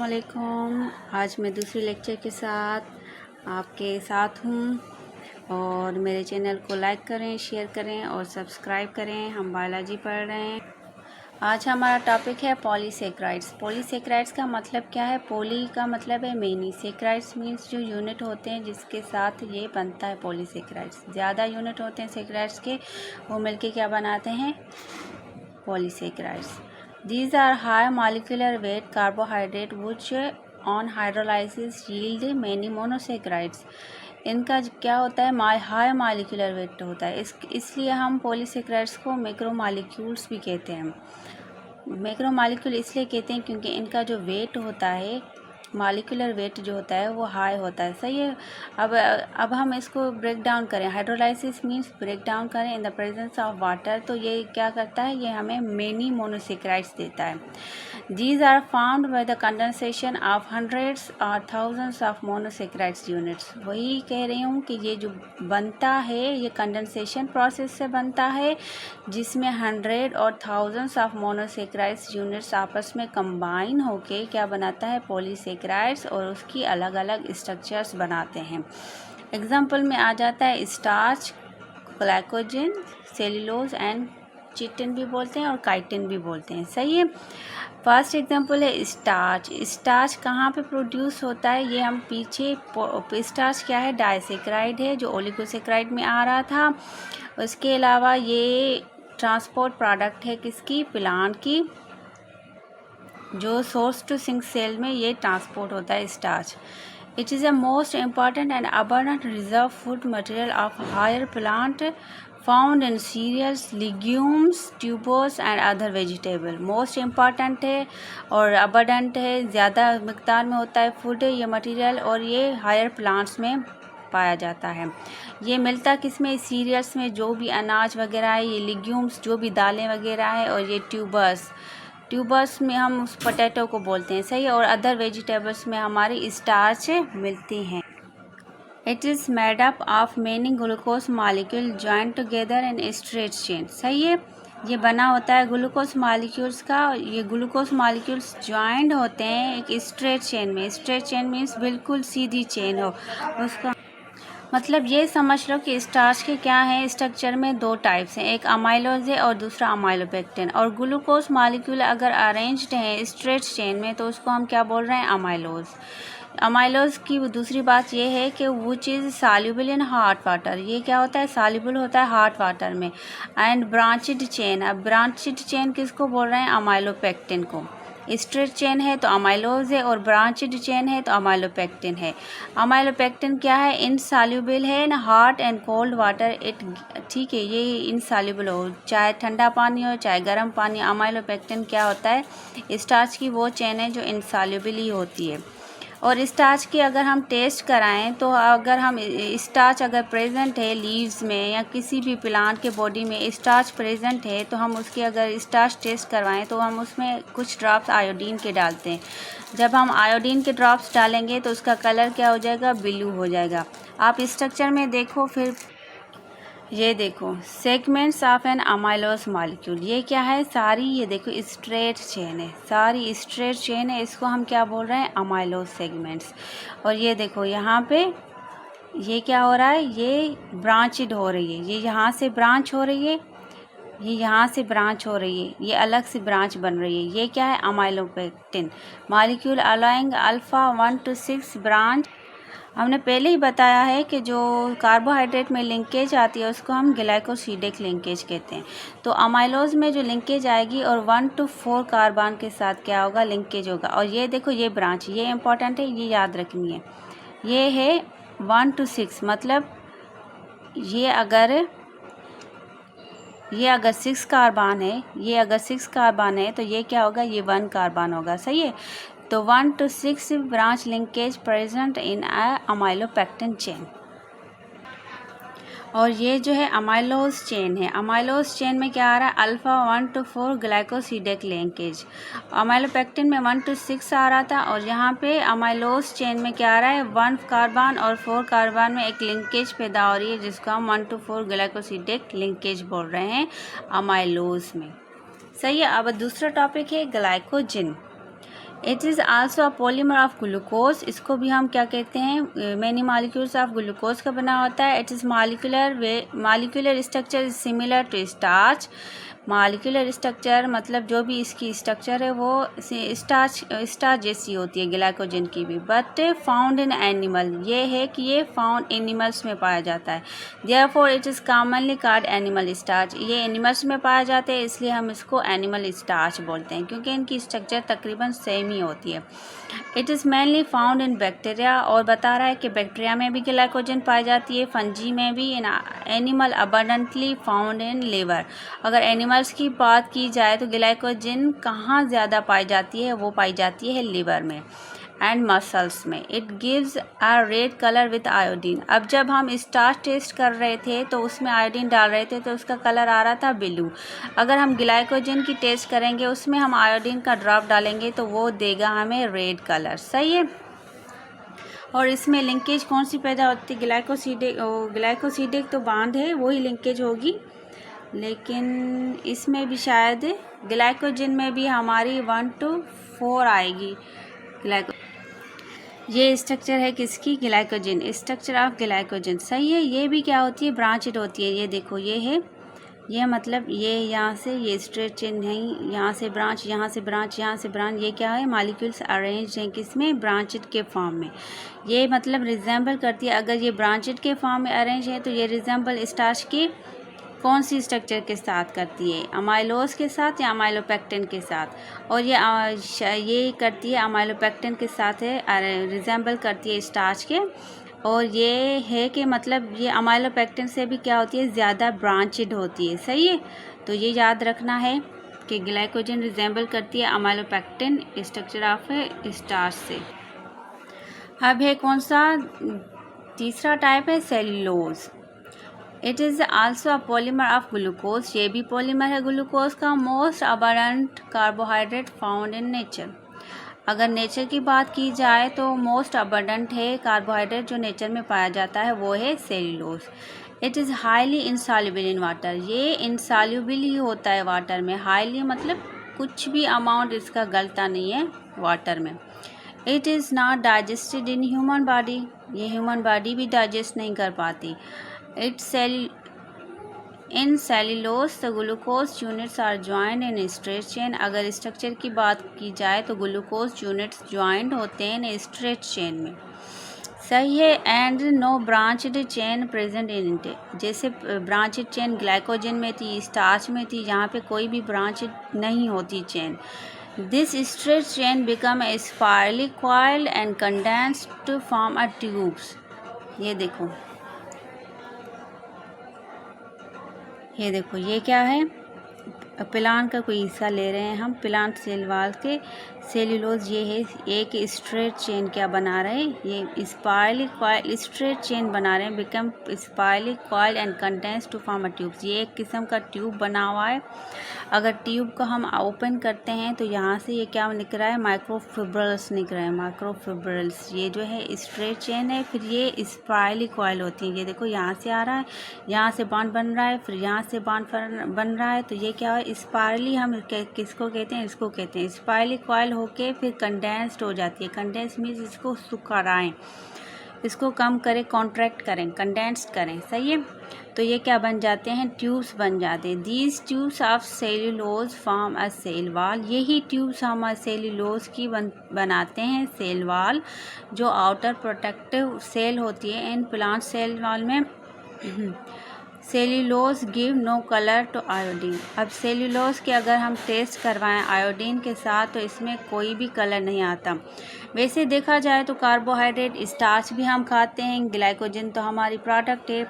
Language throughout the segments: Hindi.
अस्सलामुअलैकुम। आज मैं दूसरी लेक्चर के साथ आपके साथ हूँ और मेरे चैनल को लाइक करें, शेयर करें और सब्सक्राइब करें। हम बायोलॉजी पढ़ रहे हैं। आज हमारा टॉपिक है पॉलीसेक्राइड्स। पॉलीसेक्राइड्स का मतलब क्या है? पॉली का मतलब है मेनी, सेक्राइड्स मीन्स जो यूनिट होते हैं जिसके साथ ये बनता है पॉलीसेक्राइड्स। ज़्यादा यूनिट होते हैं सेक्राइड्स के, वो मिलके क्या बनाते हैं? Polysaccharides. These are high molecular weight carbohydrate which on hydrolysis yield many monosaccharides. इनका क्या होता है? हाई मॉलिक्यूलर वेट होता है। इसलिए हम पॉलीसेक्राइड्स को मैक्रोमॉलिक्यूल्स भी कहते हैं। मैक्रोमॉलिक्यूल इसलिए कहते हैं क्योंकि इनका जो वेट होता है, मॉलिक्यूलर वेट जो होता है वो हाई होता है। सही है। अब हम इसको ब्रेक डाउन करें। हाइड्रोलाइसिस मीन्स ब्रेक डाउन करें in the presence of water. तो ये क्या करता है? ये हमें मेनी मोनोसेक्राइड्स देता है। These are found by the condensation of hundreds और थाउजेंड्स ऑफ मोनोसेक्राइड्स यूनिट्स। वही कह रही हूँ कि ये जो बनता है ये कंडेंसेशन प्रोसेस से बनता है, जिसमें 100 और थाउजेंड्स ऑफ मोनोसेक्राइड्स यूनिट्स आपस में कंबाइन होके क्या बनाता है? पॉलीसेक्राइड्स, और उसकी अलग अलग स्ट्रक्चर्स बनाते हैं। एग्जाम्पल में आ जाता है starch, glycogen, cellulose and chitin भी बोलते हैं और काइटिन भी बोलते हैं। सही है। फर्स्ट एग्जांपल है स्टार्च। स्टार्च कहाँ पे प्रोड्यूस होता है? ये हम पीछे, स्टार्च क्या है? डाइसेक्राइड है जो ओलिगोसेक्राइड में आ रहा था। उसके अलावा ये ट्रांसपोर्ट प्रोडक्ट है किसकी? प्लांट की, जो सोर्स टू सिंक सेल में ये ट्रांसपोर्ट होता है starch. It is a most important and abundant reserve food material of higher plant found in cereals, legumes, tubers and other vegetable. Most important है और अबंडेंट है, ज़्यादा मिकदार में होता है फूड ये मटेरियल, और ये हायर प्लांट्स में पाया जाता है। ये मिलता किस में? सीरियल्स में, जो भी अनाज वगैरह है, ये लिग्यूम्स जो भी दालें वगैरह है, और ये ट्यूबर्स में हम उस पोटैटो को बोलते हैं। सही है। और अदर वेजिटेबल्स में हमारी स्टार्च मिलती हैं। It is made up of many glucose molecule joint together in straight chain. सही है। ये बना होता है ग्लूकोज मॉलिक्यूल्स का। ये ग्लूकोज मॉलिक्यूल्स जॉइंट होते हैं एक स्ट्रेट चेन में। स्ट्रेट चेन मीन्स बिल्कुल सीधी चेन हो उसका मतलब ये समझ लो कि स्टार्च के क्या है स्ट्रक्चर में? दो टाइप्स हैं, एक अमाइलोज है और दूसरा अमाइलोपेक्टिन। और ग्लूकोज मॉलिक्यूल अगर अरेंज्ड हैं स्ट्रेट चेन में तो उसको हम क्या बोल रहे हैं? अमाइलोज। अमाइलोज की दूसरी बात ये है कि वो चीज़ सॉल्युबल इन हॉट वाटर। ये क्या होता है? सॉल्युबल होता है हॉट वाटर में। And branched chain. अब ब्रांचिड चेन किसको बोल रहे हैं? अमाइलोपेक्टिन को। स्ट्रेट चेन है तो अमाइलोज है, और ब्रांचिड चेन है तो अमाइलोपेक्टिन है। अमाइलोपेक्टिन क्या है? इनसॉल्युबल है ना हॉट एंड कोल्ड वाटर। ठीक है, ये इनसॉल्युबल हो, चाहे ठंडा पानी हो चाहे गर्म पानी। अमाइलोपेक्टिन क्या होता है? स्टार्च की वो चेन है जो इनसॉल्युबल ही होती है। और स्टार्च की अगर हम टेस्ट कराएं तो अगर हम स्टार्च अगर प्रेजेंट है लीव्स में या किसी भी प्लांट के बॉडी में स्टार्च प्रेजेंट है तो हम उसके अगर स्टार्च टेस्ट करवाएं तो हम उसमें कुछ ड्रॉप्स आयोडीन के डालते हैं। जब हम आयोडीन के ड्रॉप्स डालेंगे तो उसका कलर क्या हो जाएगा? ब्लू हो जाएगा। आप स्ट्रक्चर में देखो, फिर ये देखो segments of an amylose molecule. ये क्या है? सारी ये देखो स्ट्रेट चेन है, सारी स्ट्रेट चेन है। इसको हम क्या बोल रहे हैं? Amylose segments. और ये देखो यहाँ पे ये क्या हो रहा है? ये ब्रांचड हो रही है। ये यहाँ से ब्रांच हो रही है, ये यहाँ से ब्रांच हो रही है, ये अलग से ब्रांच बन रही है। ये क्या है? Amylopectin molecule allowing alpha 1 to 6 branch. हमने पहले ही बताया है कि जो कार्बोहाइड्रेट में लिंकेज आती है उसको हम ग्लाइकोसिडिक लिंकेज कहते हैं। तो अमाइलोज में जो लिंकेज आएगी और 1 to 4 कार्बन के साथ क्या होगा? लिंकेज होगा। और ये देखो ये ब्रांच, ये इंपॉर्टेंट है, ये याद रखनी है। ये है 1 to 6, मतलब ये अगर 6 कार्बन है, ये अगर 6 कार्बन है तो ये क्या होगा? ये 1 कार्बन होगा। सही है। तो 1 to 6 branch linkage present in amylopectin chain. और ये जो है अमाइलोज चेन है। अमाइलोज चेन में क्या आ रहा है? Alpha 1 to 4 glycosidic linkage. Amylopectin में 1 to 6 आ रहा था, और यहाँ पे अमाइलोज चेन में क्या आ रहा है? 1 कार्बन और 4 कार्बन में एक लिंकेज पैदा हो रही है जिसको हम 1 to 4 ग्लाइकोसिडिक लिंकेज बोल रहे हैं अमाइलोज में। सही है। अब दूसरा टॉपिक है glycogen. It is also a polymer of glucose, इसको भी हम क्या कहते हैं, मैनी मॉलिक्यूल्स ऑफ ग्लूकोज का बना होता है। It is molecular structure is similar to starch. Molecular structure मतलब जो भी इसकी स्ट्रक्चर है वो स्टार्च जैसी होती है, ग्लाइकोजन की भी। बट फाउंड इन एनिमल, ये है कि ये फाउंड एनिमल्स में पाया जाता है। Therefore it is commonly called animal starch, ये एनिमल्स में पाया जाता है इसलिए हम इसको एनिमल स्टार्च बोलते हैं, क्योंकि इनकी स्ट्रक्चर तकरीबन सेम ही होती है। It is mainly found in bacteria, और बता रहा है कि बैक्टीरिया में भी ग्लाइकोजन पाई जाती है, फंजी में भी। In animal abundantly found in liver, अगर एनिमल्स की बात की जाए तो ग्लाइकोजन कहाँ ज़्यादा पाई जाती है, वो पाई जाती है लिवर में एंड मसल्स में। It gives a red colour with iodine, अब जब हम स्टार्च टेस्ट कर रहे थे तो उसमें आयोडीन डाल रहे थे तो उसका कलर आ रहा था ब्लू। अगर हम ग्लाइकोजन की टेस्ट करेंगे उसमें हम आयोडीन का ड्रॉप डालेंगे तो वो देगा हमें रेड कलर, सही है। और इसमें लिंकेज कौन सी पैदा होती है, ग्लाइकोसिडिक तो बांध है वही लिंकेज होगी, लेकिन इसमें भी शायद ग्लाइकोजन में भी हमारी 1 to 4 आएगी। ये स्ट्रक्चर है किसकी, ग्लाइकोजन, स्ट्रक्चर ऑफ ग्लाइकोजन, सही है। ये भी क्या होती है, ब्रांचेड होती है। ये देखो ये है, ये मतलब ये यहाँ से ये स्ट्रेट चेन नहीं, यहाँ से ब्रांच, यहाँ से ब्रांच, यहाँ से ब्रांच, ये क्या है, मॉलिक्यूल्स अरेंज हैं किसमें, ब्रांचेड के फॉर्म में। ये मतलब रिजेंबल करती है, अगर ये ब्रांचेड के फॉर्म में अरेंज है तो ये रिजेंबल स्टार्च के कौन सी स्ट्रक्चर के साथ करती है, अमाइलोज के साथ या अमाइलोपेक्टिन के साथ। और ये करती है अमाइलोपेक्टिन के साथ है, रिजेंबल करती है स्टार्च के। और ये है कि मतलब ये अमाइलोपेक्टिन से भी क्या होती है, ज़्यादा ब्रांचेड होती है, सही है। तो ये याद रखना है कि ग्लाइकोजन रिजेंबल करती है अमाइलोपेक्टिन स्ट्रक्चर ऑफ स्टार्च से। अब है कौन सा, तीसरा टाइप है cellulose. It is also a polymer of glucose, ये भी पॉलीमर है ग्लूकोज का। Most abundant carbohydrate found in nature, अगर नेचर की बात की जाए तो मोस्ट अबंडेंट है कार्बोहाइड्रेट जो नेचर में पाया जाता है वो है cellulose. It is highly insoluble in water, ये इनसॉल्युबल ही होता है वाटर में, हाईली मतलब कुछ भी अमाउंट इसका गलता नहीं है वाटर में। It is not digested in human body, ये ह्यूमन बॉडी भी डाइजेस्ट नहीं कर पाती। In cellulose the glucose units are joined in straight chain, अगर स्ट्रक्चर की बात की जाए तो ग्लूकोज यूनिट्स ज्वाइंट होते हैं इन स्ट्रेट चेन में, सही है। And no branched chain present in it, जैसे ब्रांचड चेन ग्लाइकोजन में थी, स्टार्च में थी, यहाँ पे कोई भी ब्रांचड नहीं होती chain. This straight chain become a spirally coiled and condensed to form a tubes, ये देखो, ये देखो ये क्या है, प्लांट का कोई हिस्सा ले रहे हैं हम, प्लांट सेल वाल के सेल्यूलोज, ये है एक स्ट्रेट चेन क्या बना रहे हैं, ये स्पायरली कॉइल स्ट्रेट चेन बना रहे हैं, become spirally coil and contains two form a tubes, ये एक किस्म का ट्यूब बना हुआ है। अगर ट्यूब को हम ओपन करते हैं तो यहाँ से ये क्या निकल रहा है, माइक्रोफिब्रिल्स निकल रहा है, माइक्रोफिब्रिल्स, ये जो है स्ट्रेट चेन है। फिर ये स्पायरली कॉइल होती है, ये देखो यहाँ से आ रहा है, यहाँ से बॉन्ड बन रहा है, फिर यहाँ से बॉन्ड बन रहा है, तो ये क्या है, स्पायरली हम किसको कहते हैं, इसको कहते हैं स्पायरली कॉइल होके फिर कंडेंस्ड हो जाती है। कंडेंस मीन्स इसको सुखाएं, इसको कम करें, कॉन्ट्रैक्ट करें, कंडेंस्ड करें, सही है। तो ये क्या बन जाते हैं, ट्यूब्स बन जाते हैं। These tubes of cellulose form a cell wall, यही ट्यूब्स हम सेल्यूलोज की बनाते हैं सेल वाल, जो आउटर प्रोटेक्टिव सेल होती है इन प्लांट सेल वाल में। Cellulose give no colour to iodine, अब सेल्यूलोज के अगर हम टेस्ट करवाएं आयोडीन के साथ तो इसमें कोई भी कलर नहीं आता। वैसे देखा जाए तो कार्बोहाइड्रेट स्टार्च भी हम खाते हैं, ग्लाइकोजन तो हमारी प्रोडक्ट है,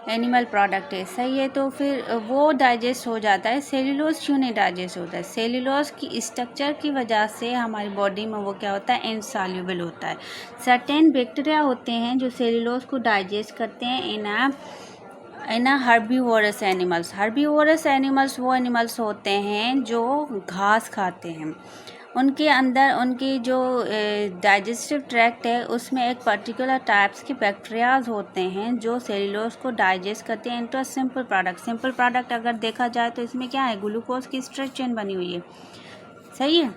एनिमल प्रोडक्ट है, सही है, तो फिर वो डाइजेस्ट हो जाता है। सेल्यूलोज क्यों नहीं डाइजेस्ट होता है, सेल्यूलोज की स्ट्रक्चर की वजह से हमारी बॉडी में वो क्या होता है, इनसॉल्युबल होता है। सर्टेन बैक्टीरिया होते हैं जो सेल्यूलोज को डाइजेस्ट करते हैं इन हर्बीवोरस एनिमल्स। हर्बीवोरस एनिमल्स वो एनिमल्स होते हैं जो घास खाते हैं, उनके अंदर उनकी जो डाइजेस्टिव ट्रैक्ट है उसमें एक पर्टिकुलर टाइप्स के बैक्टीरियाज होते हैं जो सेल्यूलोज को डाइजेस्ट करते हैं into a simple product. Simple product अगर देखा जाए तो इसमें क्या है, ग्लूकोज की स्ट्रेट चेन बनी हुई है, सही है।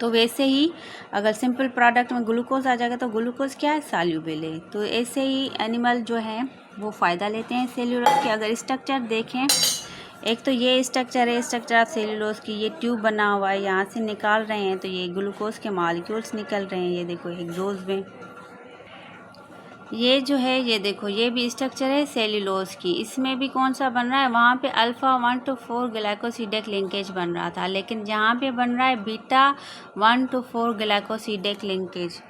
तो वैसे ही अगर सिंपल प्रोडक्ट में ग्लूकोज आ जाएगा तो ग्लूकोज क्या है, सॉल्युबल है। तो ऐसे ही एनिमल जो है वो फ़ायदा लेते हैं सेल्यूलोज के। अगर स्ट्रक्चर देखें, एक तो ये स्ट्रक्चर है, स्ट्रक्चर ऑफ सेल्यूलोज की, ये ट्यूब बना हुआ है, यहाँ से निकाल रहे हैं तो ये ग्लूकोज के मॉलिक्यूल्स निकल रहे हैं। ये देखो हेक्सोज में, ये जो है ये देखो, ये भी स्ट्रक्चर है सेल्यूलोज की। इसमें भी कौन सा बन रहा है, वहाँ पे अल्फ़ा 1 to 4 ग्लाइकोसिडेक लिंकेज बन रहा था, लेकिन यहाँ पे बन रहा है बीटा 1 to 4 ग्लाइकोसिडेक लिंकेज।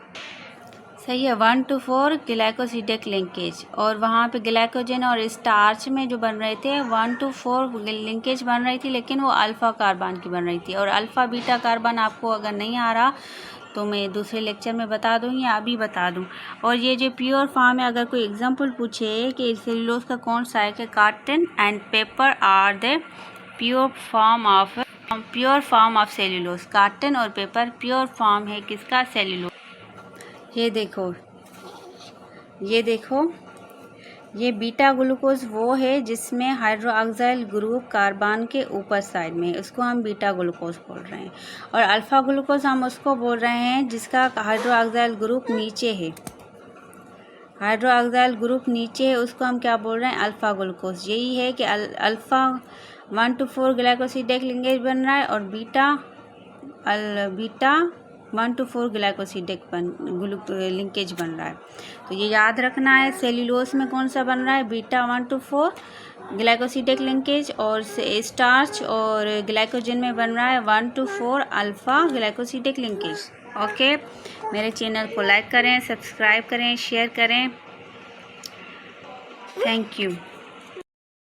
सही है, 1 to 4 ग्लाइकोसिडेक लिंकेज। और वहाँ पे ग्लाइकोजन और स्टार्च में जो बन रहे थे 1 to 4 लिंकेज बन रही थी, लेकिन वो अल्फ़ा कार्बन की बन रही थी। और अल्फ़ा बीटा कार्बन आपको अगर नहीं आ रहा तो मैं दूसरे लेक्चर में बता दूँ या अभी बता दूँ। और ये जो प्योर फॉर्म है, अगर कोई एग्जांपल पूछे कि सेल्यूलोज का कौन सा है, कि cotton and paper are the pure form of cellulose. Cotton और पेपर प्योर फॉर्म है किसका, सेल्यूलोज। ये देखो, ये देखो, ये बीटा ग्लूकोज वो है जिसमें हाइड्रोक्साइल ग्रुप कार्बन के ऊपर साइड में, उसको हम बीटा ग्लूकोज बोल रहे हैं। और अल्फ़ा ग्लूकोज हम उसको बोल रहे हैं जिसका हाइड्रोक्साइल ग्रुप नीचे है। हाइड्रोक्साइल ग्रुप नीचे है, उसको हम क्या बोल रहे हैं, अल्फ़ा ग्लूकोज। यही है कि अल्फ़ा 1 to 4 ग्लाइकोसिडेक लिंकेज बन रहा है और बीटा 1 to 4 ग्लाइकोसिडेक लिंकेज बन रहा है। तो ये याद रखना है, सेल्यूलोज में कौन सा बन रहा है, बीटा 1 to 4 ग्लाइकोसिडेक लिंकेज, और स्टार्च और ग्लाइकोजन में बन रहा है 1 to 4 अल्फ़ा ग्लाइकोसिडेक लिंकेज। ओके, मेरे चैनल को लाइक करें, सब्सक्राइब करें, शेयर करें। Thank you.